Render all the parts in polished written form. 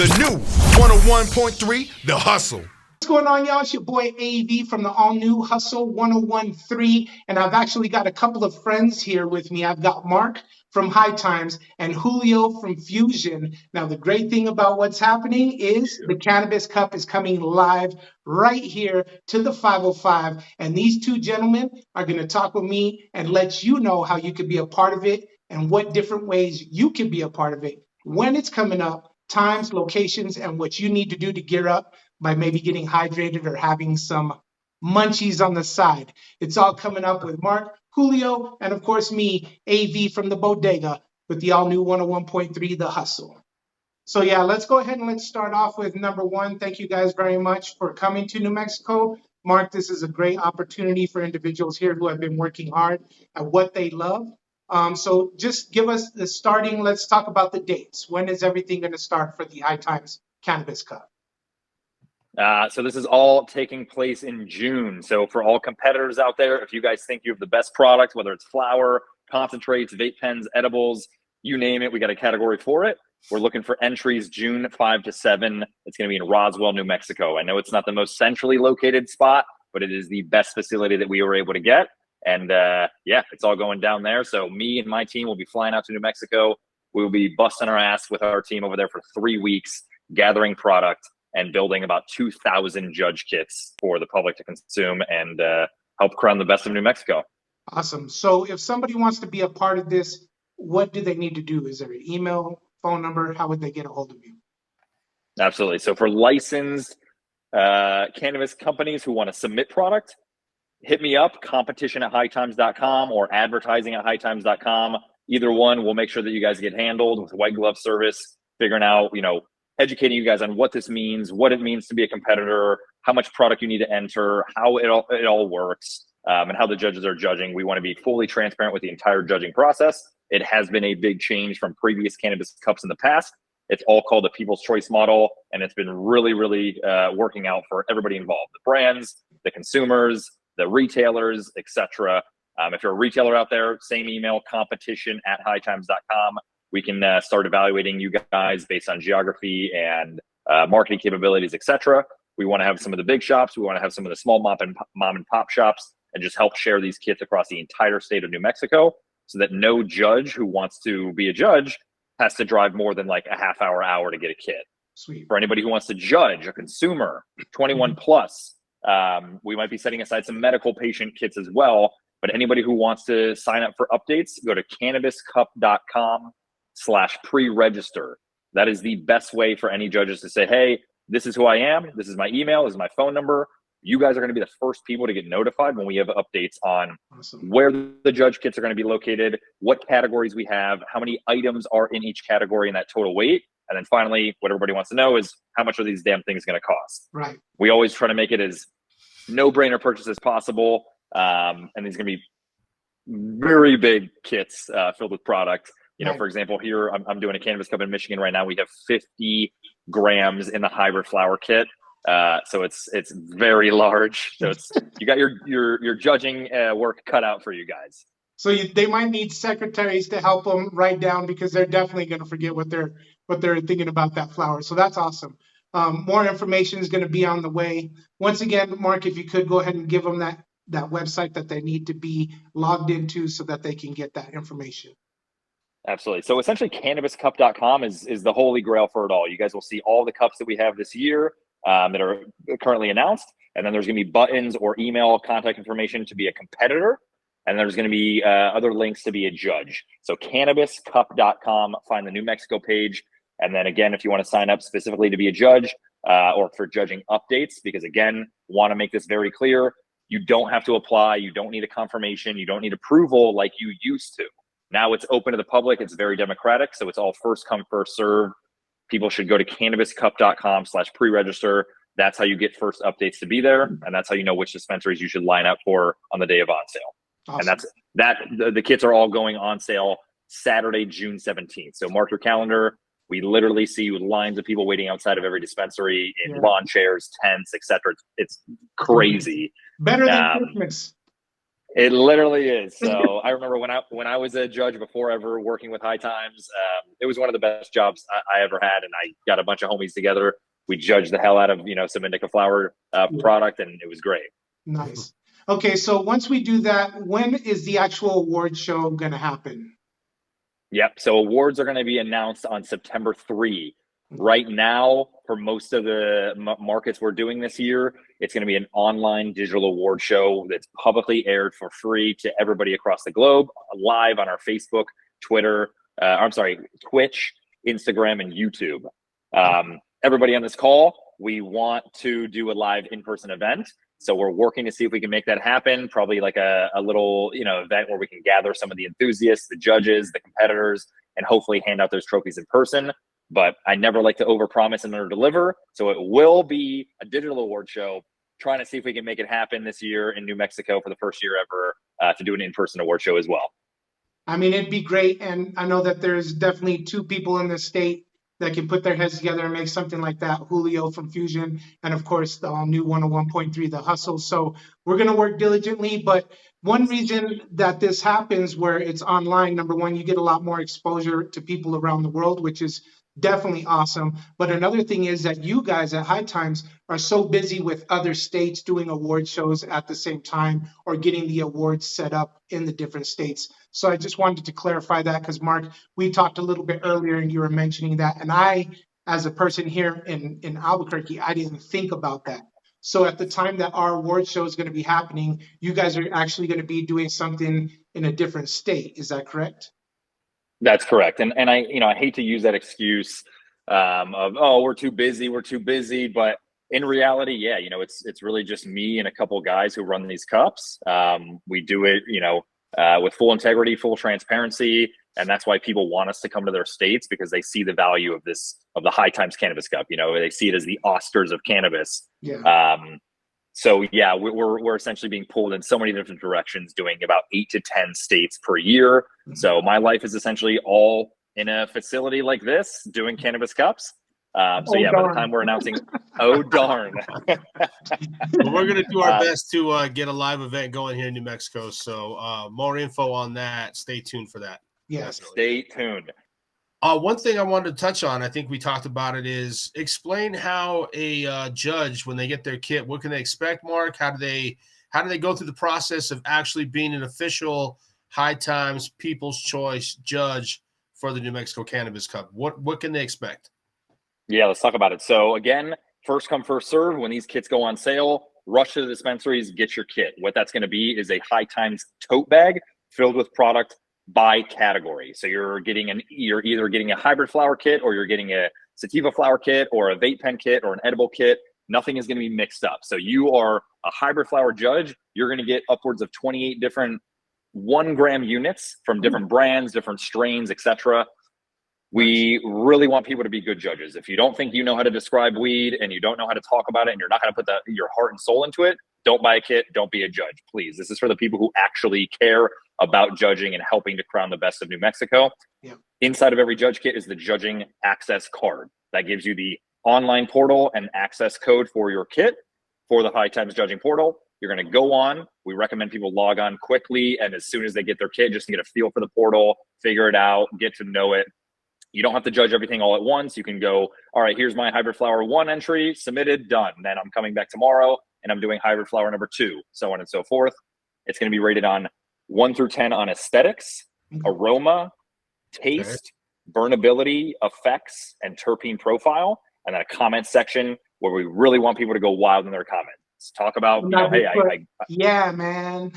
The new 101.3 The Hustle. What's going on, y'all? It's your boy AV from the all-new Hustle 101.3, and I've actually got a couple of friends here with me. I've got Mark from Hightimes and Julio from Fusion. Now, the great thing about what's happening is the Cannabis Cup is coming live right here to the 505, and these two gentlemen are going to talk with me and let you know how you could be a part of it and what different ways you can be a part of it, when it's coming up, times, locations, and what you need to do to gear up by maybe getting hydrated or having some munchies on the side. It's all coming up with Mark, Julio, and of course me, AV from the Bodega with the all-new 101.3 The Hustle. So yeah, let's go ahead and let's start off with number one. Thank you guys very much for coming to New Mexico. Mark, this is a great opportunity for individuals here who have been working hard at what they love. So just give us the starting. Let's talk about the dates. When is everything going to start for the Hightimes Cannabis Cup? So this is all taking place in June. So for all competitors out there, if you guys think you have the best product, whether it's flower, concentrates, vape pens, edibles, you name it, we got a category for it. We're looking for entries June 5 to 7. It's going to be in Roswell, New Mexico. I know it's not the most centrally located spot, but it is the best facility that we were able to get. And yeah, it's all going down there. So me and my team will be flying out to New Mexico. We will be busting our ass with our team over there for 3 weeks, gathering product and building about 2,000 judge kits for the public to consume and help crown the best of New Mexico. Awesome. So if somebody wants to be a part of this, what do they need to do? Is there an email, phone number? How would they get a hold of you? Absolutely. So for licensed cannabis companies who want to submit product, hit me up, competition@hightimes.com or advertising@hightimes.com. Either one, we'll make sure that you guys get handled with white glove service, figuring out, educating you guys on what this means, what it means to be a competitor, how much product you need to enter, how it all works, and how the judges are judging. We want to be fully transparent with the entire judging process. It has been a big change from previous cannabis cups in the past. It's all called the People's Choice model, and it's been really, really working out for everybody involved, the brands, the consumers, the retailers, etc. If you're a retailer out there, same email, competition@hightimes.com. We can start evaluating you guys based on geography and marketing capabilities, etc. We want to have some of the big shops. We want to have some of the small mom and pop shops and just help share these kits across the entire state of New Mexico so that no judge who wants to be a judge has to drive more than like a half hour to get a kit. Sweet. For anybody who wants to judge, a consumer, 21 plus, we might be setting aside some medical patient kits as well. But anybody who wants to sign up for updates, go to cannabiscup.com/pre-register. That is the best way for any judges to say, hey, this is who I am. This is my email. This is my phone number. You guys are going to be the first people to get notified when we have updates on where the judge kits are going to be located, what categories we have, how many items are in each category in that total weight. And then finally, what everybody wants to know is how much are these damn things going to cost? Right. We always try to make it as no-brainer purchase as possible. And these are going to be very big kits filled with product. Right. For example, here I'm doing a cannabis cup in Michigan right now. We have 50 grams in the hybrid flower kit. So it's very large. So you got your judging work cut out for you guys. So they might need secretaries to help them write down because they're definitely going to forget what they're thinking about that flower. So that's awesome. More information is going to be on the way. Once again, Mark, if you could go ahead and give them that website that they need to be logged into so that they can get that information. Absolutely. So essentially cannabiscup.com is the holy grail for it all. You guys will see all the cups that we have this year that are currently announced. And then there's going to be buttons or email contact information to be a competitor. And there's going to be other links to be a judge. So cannabiscup.com, find the New Mexico page. And then again, if you want to sign up specifically to be a judge or for judging updates, because again, want to make this very clear, you don't have to apply. You don't need a confirmation. You don't need approval like you used to. Now it's open to the public. It's very democratic. So it's all first come, first serve. People should go to cannabiscup.com/pre-register. That's how you get first updates to be there. And that's how you know which dispensaries you should line up for on the day of on sale. Awesome. And the kits are all going on sale Saturday, June 17th. So mark your calendar. We literally see lines of people waiting outside of every dispensary in lawn chairs, tents, etc. It's crazy. Better than Christmas. It literally is. So I remember when I was a judge before ever working with High Times, it was one of the best jobs I ever had, and I got a bunch of homies together. We judged the hell out of some indica flower Yeah. product, and it was great. Nice. Okay, so once we do that, when is the actual award show going to happen? Yep. So awards are going to be announced on September 3. Right now, for most of the markets we're doing this year, it's going to be an online digital award show that's publicly aired for free to everybody across the globe, live on our Facebook, Twitter, Twitch, Instagram, and YouTube. Everybody on this call, we want to do a live in-person event. So we're working to see if we can make that happen. Probably like a little, event where we can gather some of the enthusiasts, the judges, the competitors, and hopefully hand out those trophies in person. But I never like to overpromise and underdeliver. So it will be a digital award show, trying to see if we can make it happen this year in New Mexico for the first year ever, to do an in-person award show as well. I mean, it'd be great. And I know that there's definitely two people in the state that can put their heads together and make something like that. Julio from Fusion, and of course, the all new 101.3, The Hustle. So we're going to work diligently. But one reason that this happens where it's online, number one, you get a lot more exposure to people around the world, which is definitely awesome. But another thing is that you guys at High Times are so busy with other states doing award shows at the same time or getting the awards set up in the different states. So I just wanted to clarify that because, Mark, we talked a little bit earlier and you were mentioning that. And I, as a person here in Albuquerque, I didn't think about that. So at the time that our award show is going to be happening, you guys are actually going to be doing something in a different state. Is that correct? That's correct. And I hate to use that excuse of, oh, we're too busy. But in reality, yeah, it's really just me and a couple of guys who run these cups. We do it, with full integrity, full transparency. And that's why people want us to come to their states, because they see the value of the High Times Cannabis Cup. They see it as the Oscars of cannabis. Yeah. So yeah, we're essentially being pulled in so many different directions, doing about 8 to 10 states per year. So my life is essentially all in a facility like this, doing cannabis cups. By the time we're announcing, oh darn, well, we're gonna do our best to get a live event going here in New Mexico. So more info on that. Stay tuned for that. Yes, stay tuned. One thing I wanted to touch on, I think we talked about it, is explain how a judge, when they get their kit, what can they expect, Mark? How do they go through the process of actually being an official High Times People's Choice judge for the New Mexico Cannabis Cup? What can they expect? Yeah, let's talk about it. So again, first come, first serve. When these kits go on sale, rush to the dispensaries, get your kit. What that's going to be is a High Times tote bag filled with product by category. So you're either getting a hybrid flower kit, or you're getting a sativa flower kit, or a vape pen kit, or an edible kit. Nothing is going to be mixed up. So you are a hybrid flower judge. You're going to get upwards of 28 different 1 gram units from different brands, different strains, etc. We really want people to be good judges. If you don't think you know how to describe weed, and you don't know how to talk about it, and you're not going to put your heart and soul into it, don't buy a kit. Don't be a judge, please. This is for the people who actually care about judging and helping to crown the best of New Mexico. Yeah. Inside of every judge kit is the judging access card that gives you the online portal and access code for your kit for the High Times judging portal. You're going to go on. We recommend people log on quickly, and as soon as they get their kit, just to get a feel for the portal, figure it out, get to know it. You don't have to judge everything all at once. You can go, all right, here's my hybrid flower 1 entry, submitted, done. Then I'm coming back tomorrow and I'm doing hybrid flower number 2, so on and so forth. It's going to be rated on 1 through 10 on aesthetics, aroma, taste, burnability, effects, and terpene profile. And then a comment section where we really want people to go wild in their comments. Talk about, yeah, man.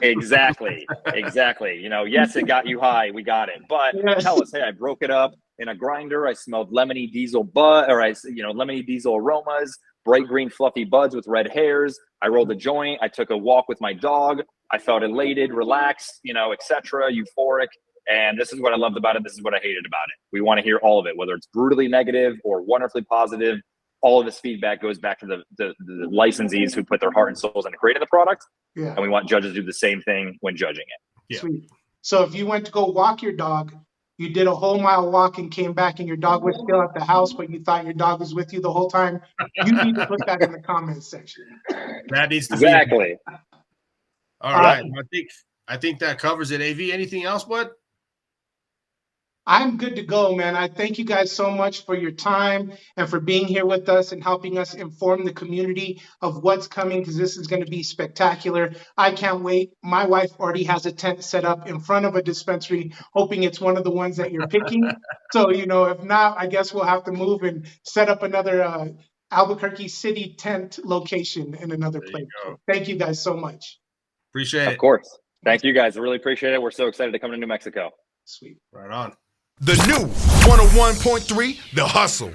Exactly. Yes, it got you high. We got it. But tell us, hey, I broke it up in a grinder. I smelled lemony diesel lemony diesel aromas, bright green fluffy buds with red hairs. I rolled a joint. I took a walk with my dog. I felt elated, relaxed, etc., euphoric. And this is what I loved about it. This is what I hated about it. We want to hear all of it, whether it's brutally negative or wonderfully positive. All of this feedback goes back to the licensees who put their heart and souls into creating the product. Yeah. And we want judges to do the same thing when judging it. Yeah. Sweet. So if you went to go walk your dog, you did a whole mile walk and came back and your dog was still at the house, but you thought your dog was with you the whole time, you need to put that in the comments section. That needs to exactly. All right. I think that covers it. AV, anything else, bud? I'm good to go, man. I thank you guys so much for your time and for being here with us and helping us inform the community of what's coming, because this is going to be spectacular. I can't wait. My wife already has a tent set up in front of a dispensary, hoping it's one of the ones that you're picking. So, if not, I guess we'll have to move and set up another Albuquerque City tent location in another place. So thank you guys so much. Appreciate it. Of course. Thank you guys. I really appreciate it. We're so excited to come to New Mexico. Sweet. Right on. The new 101.3 The Hustle.